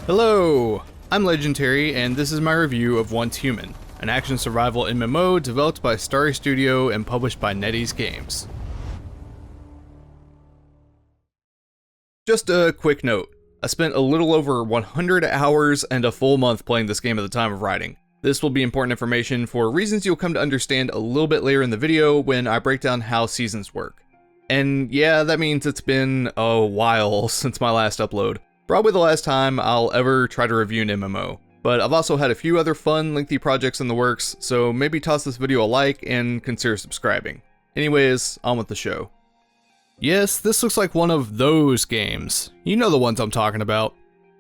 Hello, I'm LegenTerry, and this is my review of Once Human, an action survival MMO developed by Starry Studio and published by NetEase Games. Just a quick note, I spent a little over 100 hours and a full month playing this game at the time of writing. This will be important information for reasons you'll come to understand a little bit later in the video when I break down how seasons work. And yeah, that means it's been a while since my last upload. Probably the last time I'll ever try to review an MMO. But I've also had a few other fun, lengthy projects in the works, so maybe toss this video a like and consider subscribing. Anyways, on with the show. Yes, this looks like one of those games. You know the ones I'm talking about.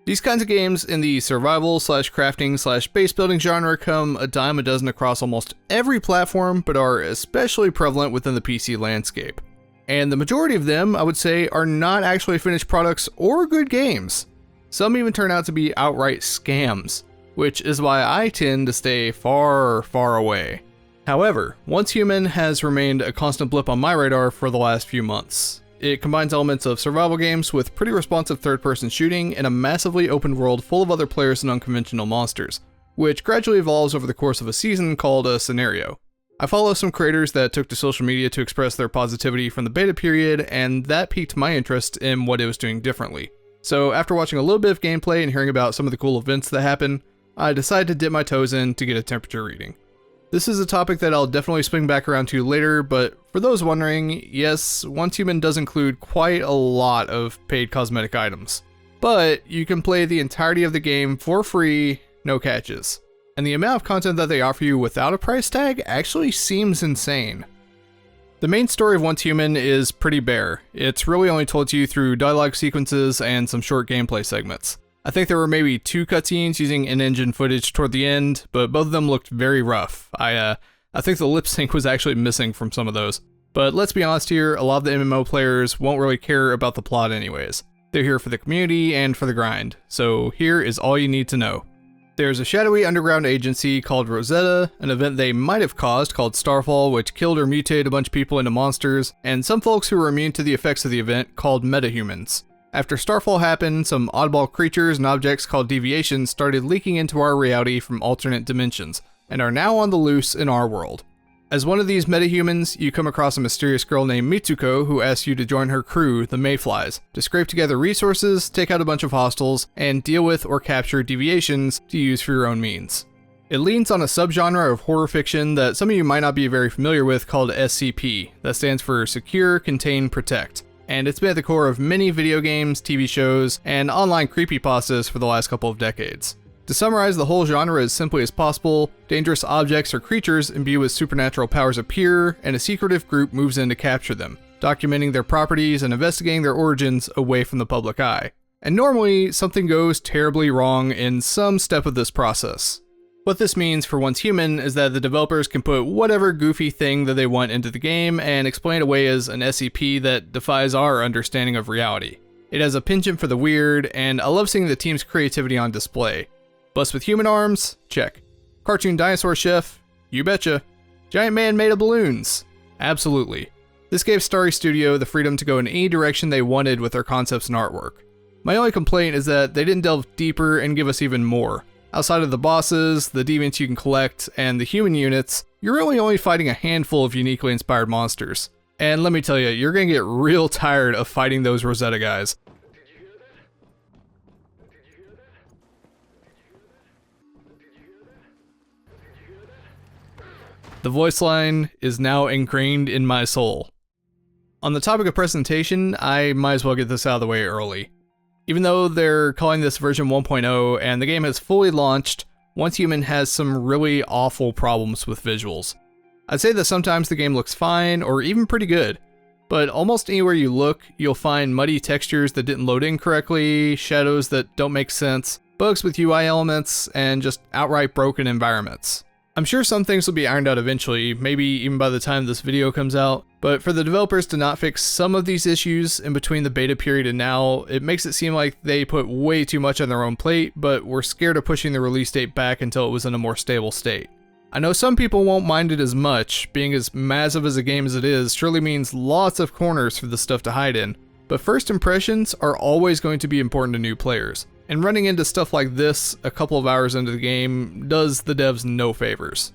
These kinds of games in the survival slash crafting slash base building genre come a dime a dozen across almost every platform, but are especially prevalent within the PC landscape. And the majority of them, I would say, are not actually finished products or good games. Some even turn out to be outright scams, which is why I tend to stay far, far away. However, Once Human has remained a constant blip on my radar for the last few months. It combines elements of survival games with pretty responsive third-person shooting and a massively open world full of other players and unconventional monsters, which gradually evolves over the course of a season called a scenario. I follow some creators that took to social media to express their positivity from the beta period, and that piqued my interest in what it was doing differently. So after watching a little bit of gameplay and hearing about some of the cool events that happen, I decided to dip my toes in to get a temperature reading. This is a topic that I'll definitely swing back around to later, but for those wondering, yes, Once Human does include quite a lot of paid cosmetic items. But you can play the entirety of the game for free, no catches. And the amount of content that they offer you without a price tag actually seems insane. The main story of Once Human is pretty bare. It's really only told to you through dialogue sequences and some short gameplay segments. I think there were maybe 2 cutscenes using in-engine footage toward the end, but both of them looked very rough. I think the lip sync was actually missing from some of those. But let's be honest here, a lot of the MMO players won't really care about the plot anyways. They're here for the community and for the grind, so here is all you need to know. There's a shadowy underground agency called Rosetta, an event they might have caused called Starfall, which killed or mutated a bunch of people into monsters, and some folks who were immune to the effects of the event called metahumans. After Starfall happened, some oddball creatures and objects called deviations started leaking into our reality from alternate dimensions, and are now on the loose in our world. As one of these metahumans, you come across a mysterious girl named Mitsuko who asks you to join her crew, the Mayflies, to scrape together resources, take out a bunch of hostiles, and deal with or capture deviations to use for your own means. It leans on a subgenre of horror fiction that some of you might not be very familiar with called SCP, that stands for Secure, Contain, Protect. And it's been at the core of many video games, TV shows, and online creepypastas for the last couple of decades. To summarize the whole genre as simply as possible, dangerous objects or creatures imbued with supernatural powers appear, and a secretive group moves in to capture them, documenting their properties and investigating their origins away from the public eye. And normally, something goes terribly wrong in some step of this process. What this means for Once Human is that the developers can put whatever goofy thing that they want into the game and explain it away as an SCP that defies our understanding of reality. It has a penchant for the weird, and I love seeing the team's creativity on display. Bust with human arms? Check. Cartoon dinosaur chef? You betcha. Giant man made of balloons? Absolutely. This gave Starry Studio the freedom to go in any direction they wanted with their concepts and artwork. My only complaint is that they didn't delve deeper and give us even more. Outside of the bosses, the deviants you can collect, and the human units, you're really only fighting a handful of uniquely inspired monsters. And let me tell you, you're gonna get real tired of fighting those Rosetta guys. The voice line is now ingrained in my soul. On the topic of presentation, I might as well get this out of the way early. Even though they're calling this version 1.0 and the game has fully launched, Once Human has some really awful problems with visuals. I'd say that sometimes the game looks fine or even pretty good, but almost anywhere you look, you'll find muddy textures that didn't load in correctly, shadows that don't make sense, bugs with UI elements, and just outright broken environments. I'm sure some things will be ironed out eventually, maybe even by the time this video comes out, but for the developers to not fix some of these issues in between the beta period and now, it makes it seem like they put way too much on their own plate, but were scared of pushing the release date back until it was in a more stable state. I know some people won't mind it as much, being as massive as a game as it is surely means lots of corners for the stuff to hide in, but first impressions are always going to be important to new players. and running into stuff like this a couple of hours into the game does the devs no favors.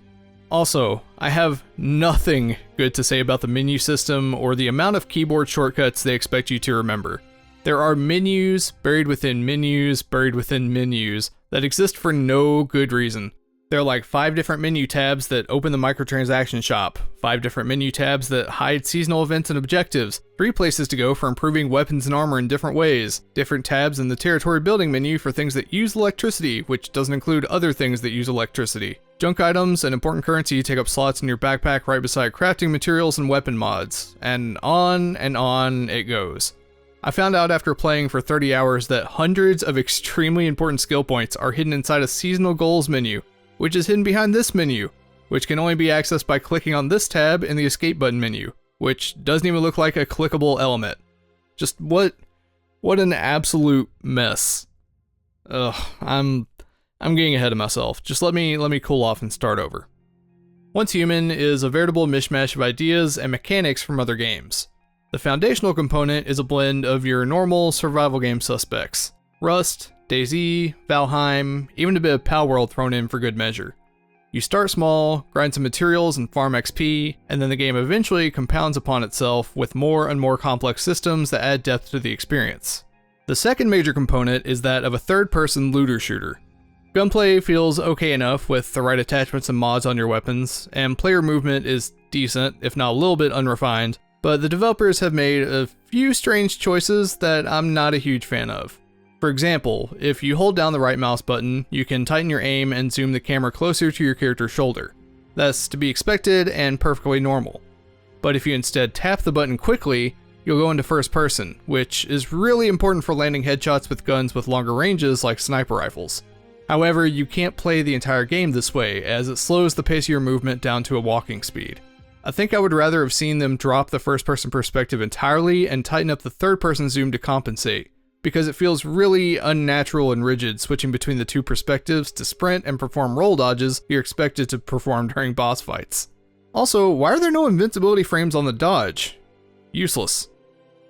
Also, I have nothing good to say about the menu system or the amount of keyboard shortcuts they expect you to remember. There are menus buried within menus buried within menus that exist for no good reason. There are like 5 different menu tabs that open the microtransaction shop, 5 different menu tabs that hide seasonal events and objectives, 3 places to go for improving weapons and armor in different ways, different tabs in the territory building menu for things that use electricity, which doesn't include other things that use electricity. Junk items and important currency take up slots in your backpack right beside crafting materials and weapon mods, and on it goes. I found out after playing for 30 hours that hundreds of extremely important skill points are hidden inside a seasonal goals menu, which is hidden behind this menu, which can only be accessed by clicking on this tab in the escape button menu, which doesn't even look like a clickable element. Just what an absolute mess. Ugh, I'm getting ahead of myself. Just let me cool off and start over. Once Human is a veritable mishmash of ideas and mechanics from other games. The foundational component is a blend of your normal survival game suspects. Rust, DayZ, Valheim, even a bit of Palworld thrown in for good measure. You start small, grind some materials and farm XP, and then the game eventually compounds upon itself with more and more complex systems that add depth to the experience. The second major component is that of a third-person looter-shooter. Gunplay feels okay enough with the right attachments and mods on your weapons, and player movement is decent, if not a little bit unrefined, but the developers have made a few strange choices that I'm not a huge fan of. For example, if you hold down the right mouse button, you can tighten your aim and zoom the camera closer to your character's shoulder. That's to be expected and perfectly normal. But if you instead tap the button quickly, you'll go into first person, which is really important for landing headshots with guns with longer ranges like sniper rifles. However, you can't play the entire game this way, as it slows the pace of your movement down to a walking speed. I think I would rather have seen them drop the first person perspective entirely and tighten up the third person zoom to compensate, because it feels really unnatural and rigid switching between the two perspectives to sprint and perform roll dodges you're expected to perform during boss fights. Also, why are there no invincibility frames on the dodge? Useless.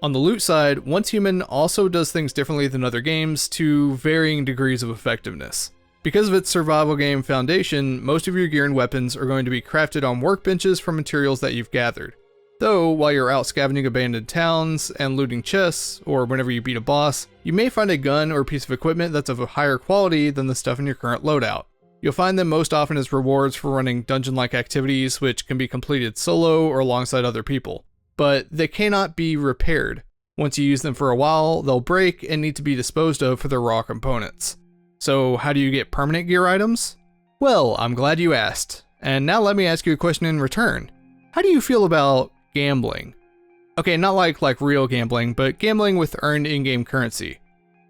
On the loot side, Once Human also does things differently than other games to varying degrees of effectiveness. Because of its survival game foundation, most of your gear and weapons are going to be crafted on workbenches from materials that you've gathered. Though, while you're out scavenging abandoned towns and looting chests, or whenever you beat a boss, you may find a gun or piece of equipment that's of a higher quality than the stuff in your current loadout. You'll find them most often as rewards for running dungeon-like activities which can be completed solo or alongside other people. But they cannot be repaired. Once you use them for a while, they'll break and need to be disposed of for their raw components. So how do you get permanent gear items? Well, I'm glad you asked. And now let me ask you a question in return. How do you feel about gambling? Okay, not like real gambling, but gambling with earned in-game currency.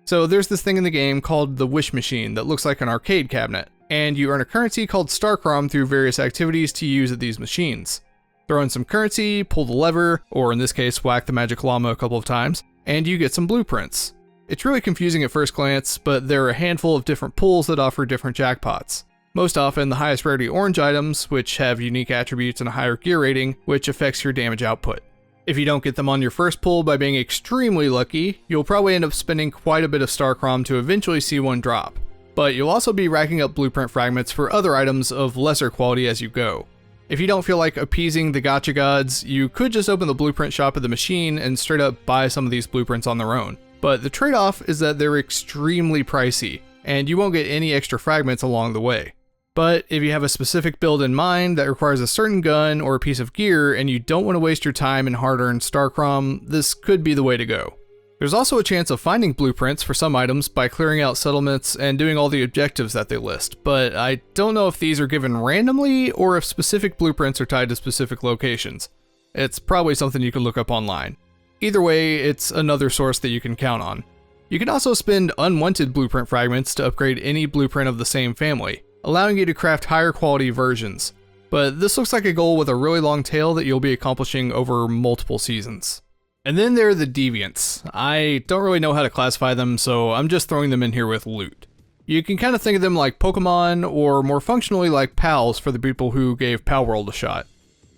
So there's this thing in the game called the Wish Machine that looks like an arcade cabinet, and you earn a currency called Starcrom through various activities to use at these machines. Throw in some currency, pull the lever, or in this case whack the magic llama a couple of times, and you get some blueprints. It's really confusing at first glance, but there are a handful of different pools that offer different jackpots. Most often the highest rarity orange items, which have unique attributes and a higher gear rating, which affects your damage output. If you don't get them on your first pull by being extremely lucky, you'll probably end up spending quite a bit of Starcrom to eventually see one drop. But you'll also be racking up blueprint fragments for other items of lesser quality as you go. If you don't feel like appeasing the gacha gods, you could just open the blueprint shop of the machine and straight up buy some of these blueprints on their own. But the trade-off is that they're extremely pricey, and you won't get any extra fragments along the way. But if you have a specific build in mind that requires a certain gun or a piece of gear and you don't want to waste your time in hard-earned Starcrom, this could be the way to go. There's also a chance of finding blueprints for some items by clearing out settlements and doing all the objectives that they list, but I don't know if these are given randomly or if specific blueprints are tied to specific locations. It's probably something you can look up online. Either way, it's another source that you can count on. You can also spend unwanted blueprint fragments to upgrade any blueprint of the same family, allowing you to craft higher quality versions. But this looks like a goal with a really long tail that you'll be accomplishing over multiple seasons. And then there are the deviants. I don't really know how to classify them, so I'm just throwing them in here with loot. You can kind of think of them like Pokemon, or more functionally like pals for the people who gave Palworld a shot.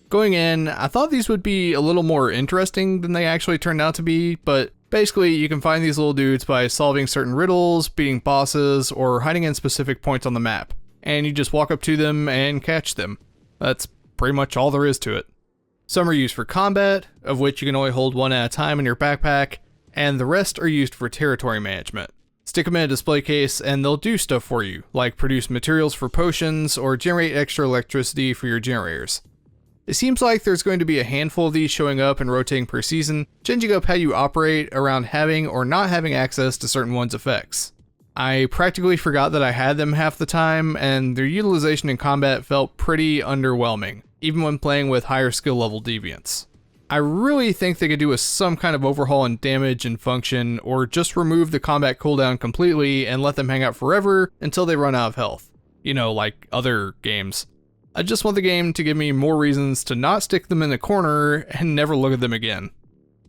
Going in, I thought these would be a little more interesting than they actually turned out to be, but Basically, you can find these little dudes by solving certain riddles, beating bosses, or hiding in specific points on the map, and you just walk up to them and catch them. That's pretty much all there is to it. Some are used for combat, of which you can only hold one at a time in your backpack, and the rest are used for territory management. Stick them in a display case and they'll do stuff for you, like produce materials for potions or generate extra electricity for your generators. It seems like there's going to be a handful of these showing up and rotating per season, changing up how you operate around having or not having access to certain ones' effects. I practically forgot that I had them half the time, and their utilization in combat felt pretty underwhelming, even when playing with higher skill level deviants. I really think they could do with some kind of overhaul in damage and function, or just remove the combat cooldown completely and let them hang out forever until they run out of health. You know, like other games. I just want the game to give me more reasons to not stick them in the corner and never look at them again.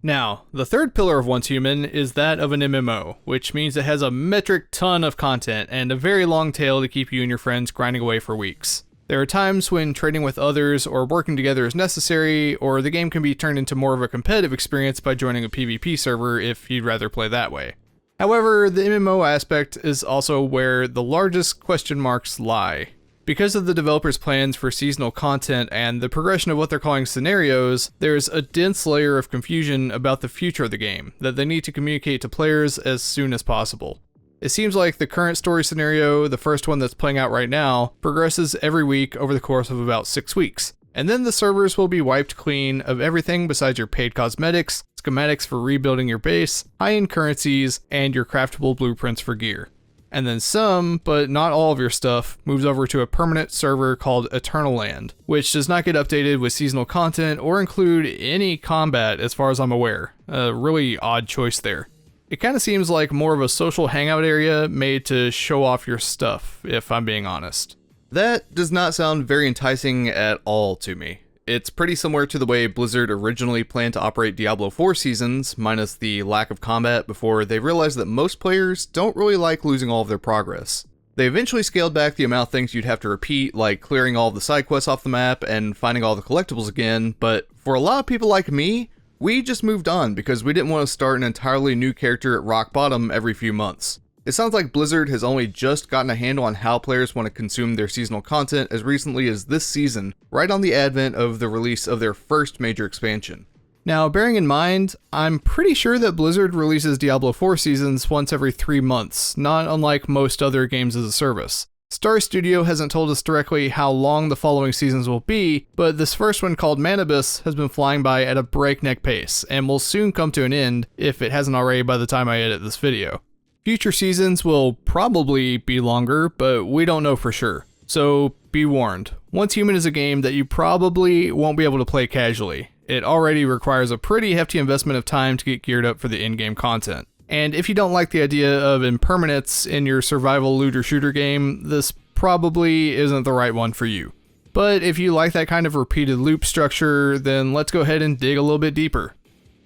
Now, the third pillar of Once Human is that of an MMO, which means it has a metric ton of content and a very long tail to keep you and your friends grinding away for weeks. There are times when trading with others or working together is necessary, or the game can be turned into more of a competitive experience by joining a PvP server if you'd rather play that way. However, the MMO aspect is also where the largest question marks lie. Because of the developers' plans for seasonal content and the progression of what they're calling scenarios, there's a dense layer of confusion about the future of the game that they need to communicate to players as soon as possible. It seems like the current story scenario, the first one that's playing out right now, progresses every week over the course of about 6 weeks, and then the servers will be wiped clean of everything besides your paid cosmetics, schematics for rebuilding your base, high-end currencies, and your craftable blueprints for gear. And then some, but not all of your stuff, moves over to a permanent server called Eternal Land, which does not get updated with seasonal content or include any combat as far as I'm aware. A really odd choice there. It kind of seems like more of a social hangout area made to show off your stuff, if I'm being honest. That does not sound very enticing at all to me. It's pretty similar to the way Blizzard originally planned to operate Diablo 4 seasons, minus the lack of combat before they realized that most players don't really like losing all of their progress. They eventually scaled back the amount of things you'd have to repeat, like clearing all of the side quests off the map and finding all the collectibles again, but for a lot of people like me, we just moved on because we didn't want to start an entirely new character at rock bottom every few months. It sounds like Blizzard has only just gotten a handle on how players want to consume their seasonal content as recently as this season, right on the advent of the release of their first major expansion. Now, bearing in mind, I'm pretty sure that Blizzard releases Diablo 4 seasons once every 3 months, not unlike most other games as a service. Star Studio hasn't told us directly how long the following seasons will be, but this first one called Manibus has been flying by at a breakneck pace, and will soon come to an end, if it hasn't already by the time I edit this video. Future seasons will probably be longer, but we don't know for sure. So be warned, Once Human is a game that you probably won't be able to play casually. It already requires a pretty hefty investment of time to get geared up for the in-game content. And if you don't like the idea of impermanence in your survival looter-shooter game, this probably isn't the right one for you. But if you like that kind of repeated loop structure, then let's go ahead and dig a little bit deeper.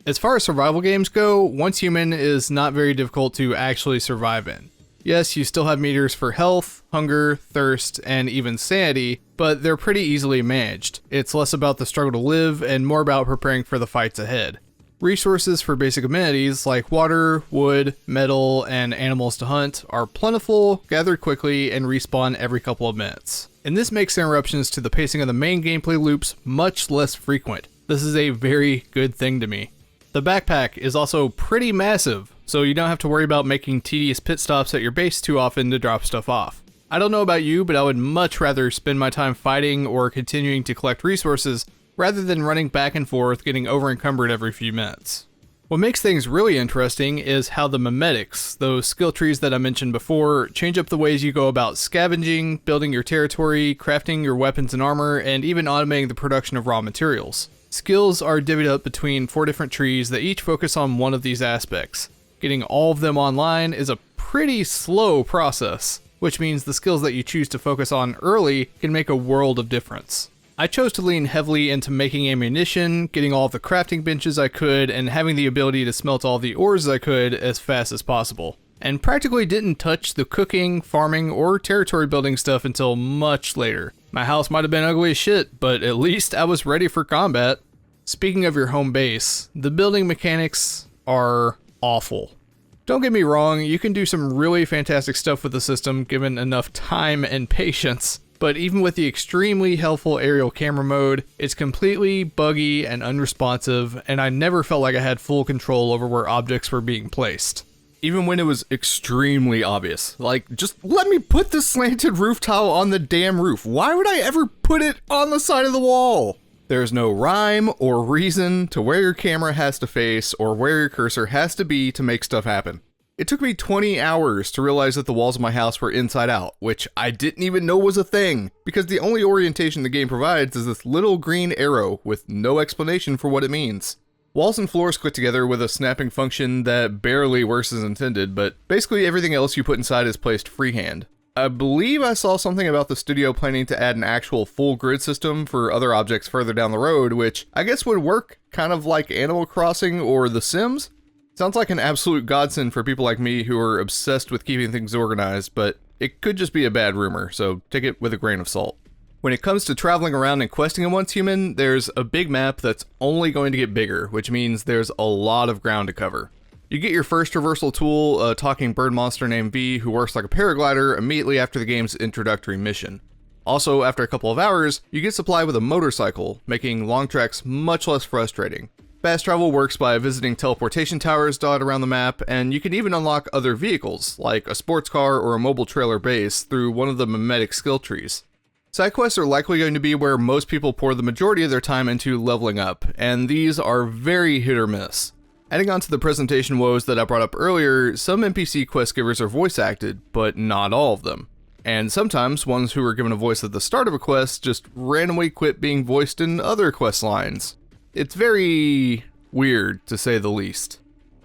As far as survival games go, Once Human is not very difficult to actually survive in. Yes, you still have meters for health, hunger, thirst, and even sanity, but they're pretty easily managed. It's less about the struggle to live and more about preparing for the fights ahead. Resources for basic amenities like water, wood, metal, and animals to hunt are plentiful, gathered quickly, and respawn every couple of minutes. And this makes interruptions to the pacing of the main gameplay loops much less frequent. This is a very good thing to me. The backpack is also pretty massive, so you don't have to worry about making tedious pit stops at your base too often to drop stuff off. I don't know about you, but I would much rather spend my time fighting or continuing to collect resources rather than running back and forth getting over-encumbered every few minutes. What makes things really interesting is how the memetics, those skill trees that I mentioned before, change up the ways you go about scavenging, building your territory, crafting your weapons and armor, and even automating the production of raw materials. Skills are divvied up between 4 different trees that each focus on one of these aspects. Getting all of them online is a pretty slow process, which means the skills that you choose to focus on early can make a world of difference. I chose to lean heavily into making ammunition, getting all of the crafting benches I could, and having the ability to smelt all the ores I could as fast as possible. And practically didn't touch the cooking, farming, or territory building stuff until much later. My house might have been ugly as shit, but at least I was ready for combat. Speaking of your home base, the building mechanics are awful. Don't get me wrong, you can do some really fantastic stuff with the system given enough time and patience, but even with the extremely helpful aerial camera mode, it's completely buggy and unresponsive, and I never felt like I had full control over where objects were being placed. Even when it was extremely obvious. Like, just let me put this slanted roof tile on the damn roof. Why would I ever put it on the side of the wall? There's no rhyme or reason to where your camera has to face or where your cursor has to be to make stuff happen. It took me 20 hours to realize that the walls of my house were inside out, which I didn't even know was a thing, because the only orientation the game provides is this little green arrow with no explanation for what it means. Walls and floors click together with a snapping function that barely works as intended, but basically everything else you put inside is placed freehand. I believe I saw something about the studio planning to add an actual full grid system for other objects further down the road, which I guess would work kind of like Animal Crossing or The Sims. Sounds like an absolute godsend for people like me who are obsessed with keeping things organized, but it could just be a bad rumor, so take it with a grain of salt. When it comes to traveling around and questing in Once Human, there's a big map that's only going to get bigger, which means there's a lot of ground to cover. You get your first traversal tool, a talking bird monster named V who works like a paraglider immediately after the game's introductory mission. Also, after a couple of hours, you get supplied with a motorcycle, making long treks much less frustrating. Fast travel works by visiting teleportation towers dotted around the map, and you can even unlock other vehicles, like a sports car or a mobile trailer base, through one of the mimetic skill trees. Side quests are likely going to be where most people pour the majority of their time into leveling up, and these are very hit or miss. Adding on to the presentation woes that I brought up earlier, some NPC quest givers are voice acted, but not all of them. And sometimes ones who were given a voice at the start of a quest just randomly quit being voiced in other quest lines. It's very weird, to say the least.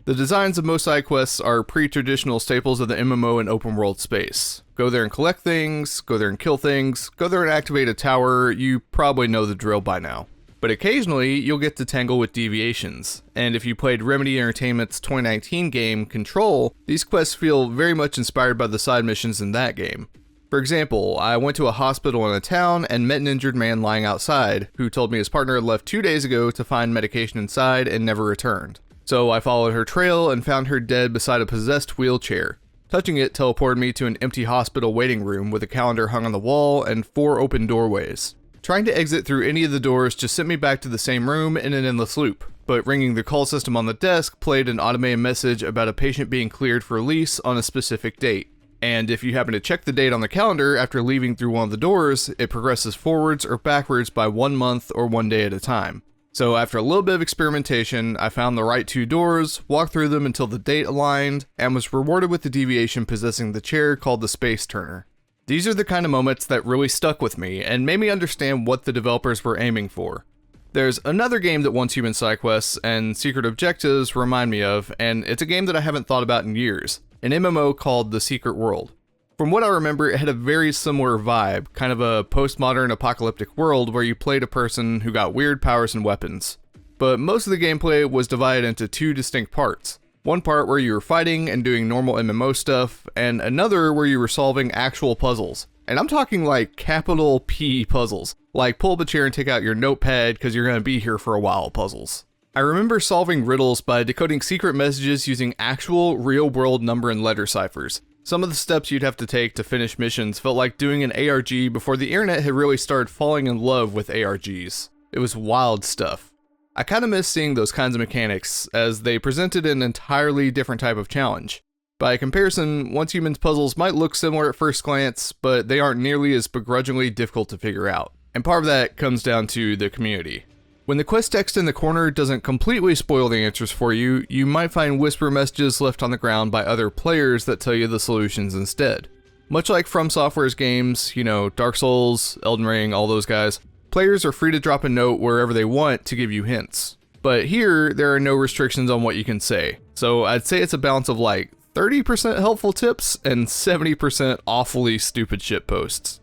The designs of most side quests are pre-traditional staples of the MMO and open world space. Go there and collect things, go there and kill things, go there and activate a tower. You probably know the drill by now. But occasionally, you'll get to tangle with deviations, and if you played Remedy Entertainment's 2019 game, Control, these quests feel very much inspired by the side missions in that game. For example, I went to a hospital in a town and met an injured man lying outside, who told me his partner had left 2 days ago to find medication inside and never returned. So I followed her trail and found her dead beside a possessed wheelchair. Touching it teleported me to an empty hospital waiting room with a calendar hung on the wall and 4 open doorways. Trying to exit through any of the doors just sent me back to the same room in an endless loop, but ringing the call system on the desk played an automated message about a patient being cleared for release on a specific date. And if you happen to check the date on the calendar after leaving through one of the doors, it progresses forwards or backwards by 1 month or 1 day at a time. So after a little bit of experimentation, I found the right 2 doors, walked through them until the date aligned, and was rewarded with the deviation possessing the chair called the Space Turner. These are the kind of moments that really stuck with me and made me understand what the developers were aiming for. There's another game that Once Human side quests and secret objectives remind me of, and it's a game that I haven't thought about in years, an MMO called The Secret World. From what I remember, it had a very similar vibe, kind of a postmodern apocalyptic world where you played a person who got weird powers and weapons. But most of the gameplay was divided into 2 distinct parts. One part where you were fighting and doing normal MMO stuff, and another where you were solving actual puzzles. And I'm talking like capital P puzzles, like pull up a chair and take out your notepad because you're going to be here for a while puzzles. I remember solving riddles by decoding secret messages using actual real-world number and letter ciphers. Some of the steps you'd have to take to finish missions felt like doing an ARG before the internet had really started falling in love with ARGs. It was wild stuff. I kinda miss seeing those kinds of mechanics, as they presented an entirely different type of challenge. By comparison, Once Human's puzzles might look similar at first glance, but they aren't nearly as begrudgingly difficult to figure out. And part of that comes down to the community. When the quest text in the corner doesn't completely spoil the answers for you, you might find whisper messages left on the ground by other players that tell you the solutions instead. Much like From Software's games, Dark Souls, Elden Ring, all those guys, players are free to drop a note wherever they want to give you hints. But here, there are no restrictions on what you can say. So I'd say it's a balance of like 30% helpful tips and 70% awfully stupid shitposts.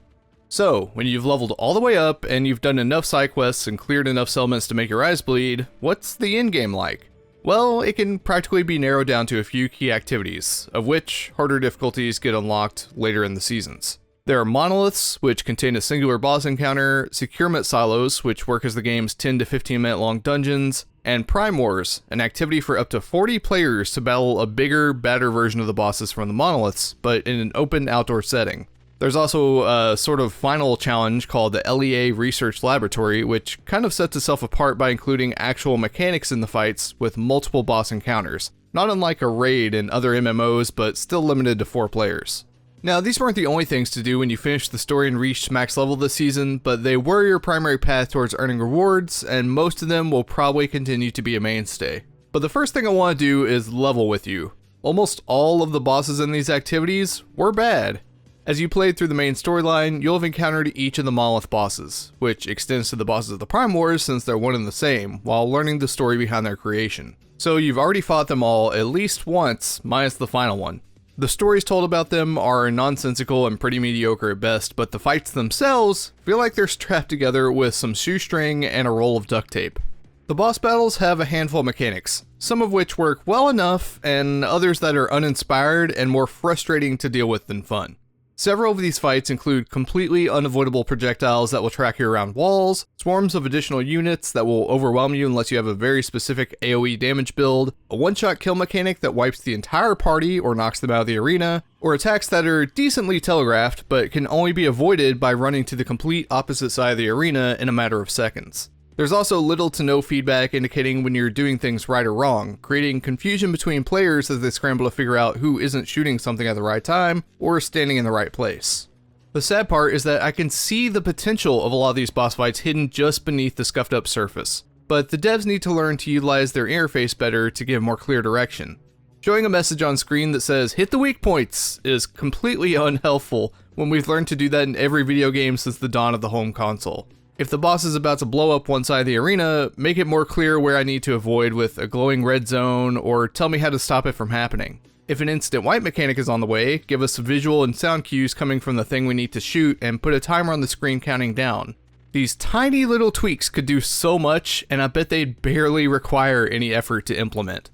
So, when you've leveled all the way up and you've done enough side quests and cleared enough settlements to make your eyes bleed, what's the endgame like? Well, it can practically be narrowed down to a few key activities, of which harder difficulties get unlocked later in the seasons. There are monoliths, which contain a singular boss encounter, securement silos, which work as the game's 10 to 15 minute long dungeons, and Prime Wars, an activity for up to 40 players to battle a bigger, badder version of the bosses from the monoliths, but in an open outdoor setting. There's also a sort of final challenge called the LEA Research Laboratory, which kind of sets itself apart by including actual mechanics in the fights with multiple boss encounters, not unlike a raid in other MMOs, but still limited to 4 players. Now, these weren't the only things to do when you finished the story and reached max level this season, but they were your primary path towards earning rewards, and most of them will probably continue to be a mainstay. But the first thing I want to do is level with you. Almost all of the bosses in these activities were bad. As you played through the main storyline, you'll have encountered each of the monolith bosses, which extends to the bosses of the Prime Wars since they're one and the same, while learning the story behind their creation. So you've already fought them all at least once, minus the final one. The stories told about them are nonsensical and pretty mediocre at best, but the fights themselves feel like they're strapped together with some shoestring and a roll of duct tape. The boss battles have a handful of mechanics, some of which work well enough, and others that are uninspired and more frustrating to deal with than fun. Several of these fights include completely unavoidable projectiles that will track you around walls, swarms of additional units that will overwhelm you unless you have a very specific AoE damage build, a one-shot kill mechanic that wipes the entire party or knocks them out of the arena, or attacks that are decently telegraphed but can only be avoided by running to the complete opposite side of the arena in a matter of seconds. There's also little to no feedback indicating when you're doing things right or wrong, creating confusion between players as they scramble to figure out who isn't shooting something at the right time or standing in the right place. The sad part is that I can see the potential of a lot of these boss fights hidden just beneath the scuffed up surface, but the devs need to learn to utilize their interface better to give more clear direction. Showing a message on screen that says "hit the weak points" is completely unhelpful when we've learned to do that in every video game since the dawn of the home console. If the boss is about to blow up one side of the arena, make it more clear where I need to avoid with a glowing red zone, or tell me how to stop it from happening. If an instant wipe mechanic is on the way, give us visual and sound cues coming from the thing we need to shoot and put a timer on the screen counting down. These tiny little tweaks could do so much, and I bet they'd barely require any effort to implement.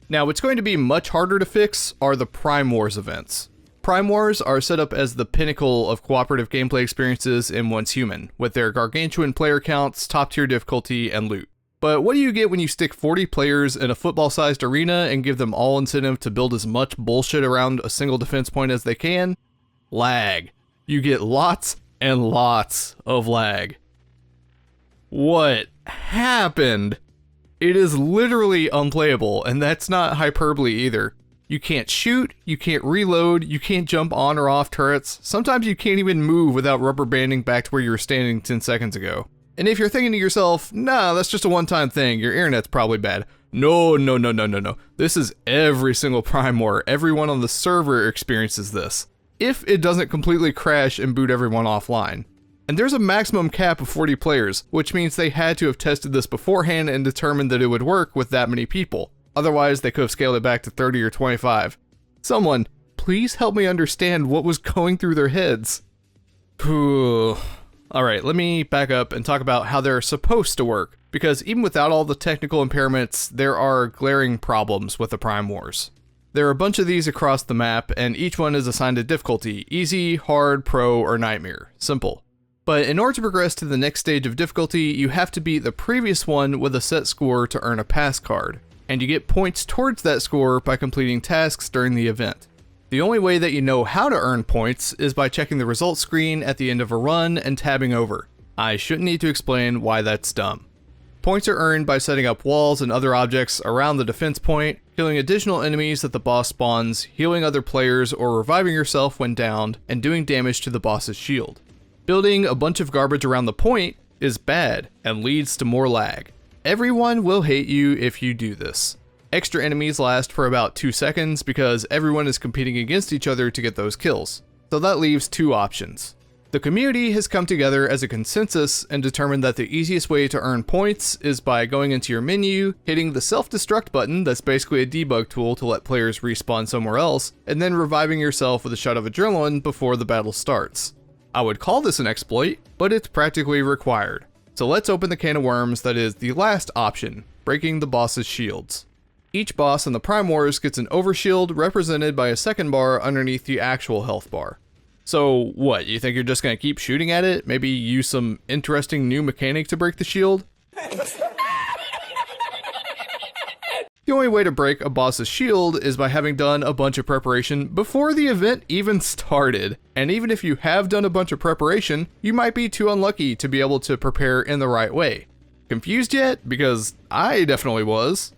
Now, what's going to be much harder to fix are the Prime Wars events. Prime Wars are set up as the pinnacle of cooperative gameplay experiences in Once Human, with their gargantuan player counts, top-tier difficulty, and loot. But what do you get when you stick 40 players in a football-sized arena and give them all incentive to build as much bullshit around a single defense point as they can? Lag. You get lots and lots of lag. What happened? It is literally unplayable, and that's not hyperbole either. You can't shoot, you can't reload, you can't jump on or off turrets. Sometimes you can't even move without rubber banding back to where you were standing 10 seconds ago. And if you're thinking to yourself, nah, that's just a one-time thing, your internet's probably bad. No. This is every single Prime War. Everyone on the server experiences this, if it doesn't completely crash and boot everyone offline. And there's a maximum cap of 40 players, which means they had to have tested this beforehand and determined that it would work with that many people. Otherwise, they could have scaled it back to 30 or 25. Someone, please help me understand what was going through their heads. Alright, let me back up and talk about how they're supposed to work, because even without all the technical impairments, there are glaring problems with the Prime Wars. There are a bunch of these across the map, and each one is assigned a difficulty: easy, hard, pro, or nightmare. Simple. But in order to progress to the next stage of difficulty, you have to beat the previous one with a set score to earn a pass card, and you get points towards that score by completing tasks during the event. The only way that you know how to earn points is by checking the results screen at the end of a run and tabbing over. I shouldn't need to explain why that's dumb. Points are earned by setting up walls and other objects around the defense point, killing additional enemies that the boss spawns, healing other players or reviving yourself when downed, and doing damage to the boss's shield. Building a bunch of garbage around the point is bad and leads to more lag. Everyone will hate you if you do this. Extra enemies last for about 2 seconds because everyone is competing against each other to get those kills. So that leaves 2 options. The community has come together as a consensus and determined that the easiest way to earn points is by going into your menu, hitting the self-destruct button that's basically a debug tool to let players respawn somewhere else, and then reviving yourself with a shot of adrenaline before the battle starts. I would call this an exploit, but it's practically required. So let's open the can of worms that is the last option, breaking the boss's shields. Each boss in the Prime Wars gets an overshield represented by a second bar underneath the actual health bar. So what, you think you're just going to keep shooting at it? Maybe use some interesting new mechanic to break the shield? The only way to break a boss's shield is by having done a bunch of preparation before the event even started. And even if you have done a bunch of preparation, you might be too unlucky to be able to prepare in the right way. Confused yet? Because I definitely was.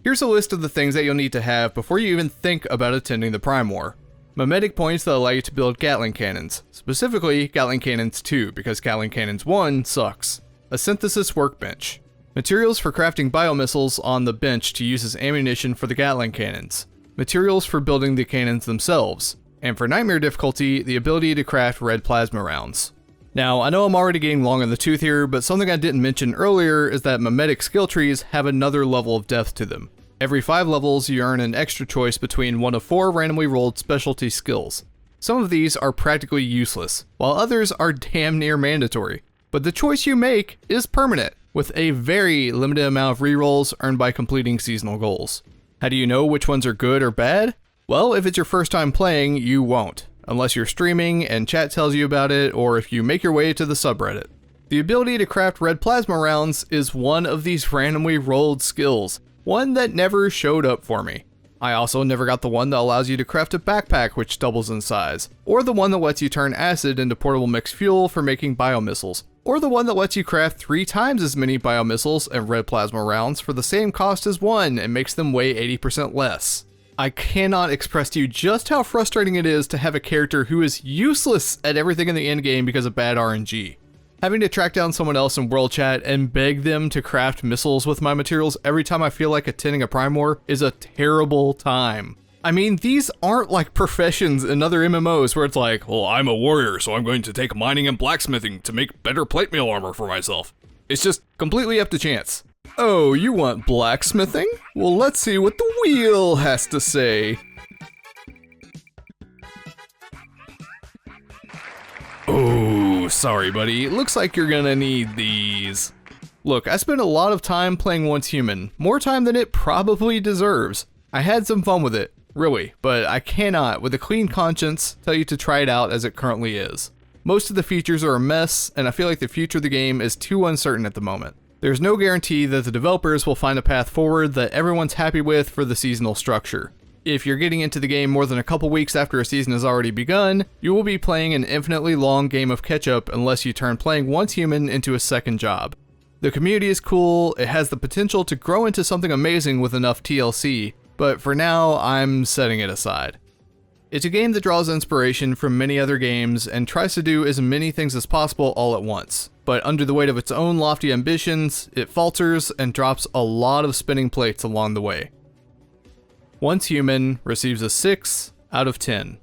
Here's a list of the things that you'll need to have before you even think about attending the Prime War. Mimetic points that allow you to build Gatling cannons, specifically Gatling Cannons 2 because Gatling Cannons 1 sucks. A synthesis workbench. Materials for crafting biomissiles on the bench to use as ammunition for the Gatling cannons. Materials for building the cannons themselves. And for Nightmare difficulty, the ability to craft red plasma rounds. Now, I know I'm already getting long in the tooth here, but something I didn't mention earlier is that mimetic skill trees have another level of depth to them. Every 5 levels, you earn an extra choice between one of 4 randomly rolled specialty skills. Some of these are practically useless, while others are damn near mandatory. But the choice you make is permanent, with a very limited amount of rerolls earned by completing seasonal goals. How do you know which ones are good or bad? Well, if it's your first time playing, you won't, unless you're streaming and chat tells you about it, or if you make your way to the subreddit. The ability to craft red plasma rounds is one of these randomly rolled skills, one that never showed up for me. I also never got the one that allows you to craft a backpack which doubles in size, or the one that lets you turn acid into portable mixed fuel for making biomissiles, or the one that lets you craft 3 times as many biomissiles and red plasma rounds for the same cost as one and makes them weigh 80% less. I cannot express to you just how frustrating it is to have a character who is useless at everything in the endgame because of bad RNG. Having to track down someone else in world chat and beg them to craft missiles with my materials every time I feel like attending a Prime War is a terrible time. I mean, these aren't like professions in other MMOs where it's like, well, I'm a warrior, so I'm going to take mining and blacksmithing to make better plate mail armor for myself. It's just completely up to chance. Oh, you want blacksmithing? Well, let's see what the wheel has to say. Oh, sorry, buddy. Looks like you're gonna need these. Look, I spent a lot of time playing Once Human, more time than it probably deserves. I had some fun with it, really, but I cannot, with a clean conscience, tell you to try it out as it currently is. Most of the features are a mess, and I feel like the future of the game is too uncertain at the moment. There's no guarantee that the developers will find a path forward that everyone's happy with for the seasonal structure. If you're getting into the game more than a couple weeks after a season has already begun, you will be playing an infinitely long game of catch-up unless you turn playing Once Human into a second job. The community is cool, it has the potential to grow into something amazing with enough TLC, but for now, I'm setting it aside. It's a game that draws inspiration from many other games and tries to do as many things as possible all at once, but under the weight of its own lofty ambitions, it falters and drops a lot of spinning plates along the way. Once Human receives a 6 out of 10.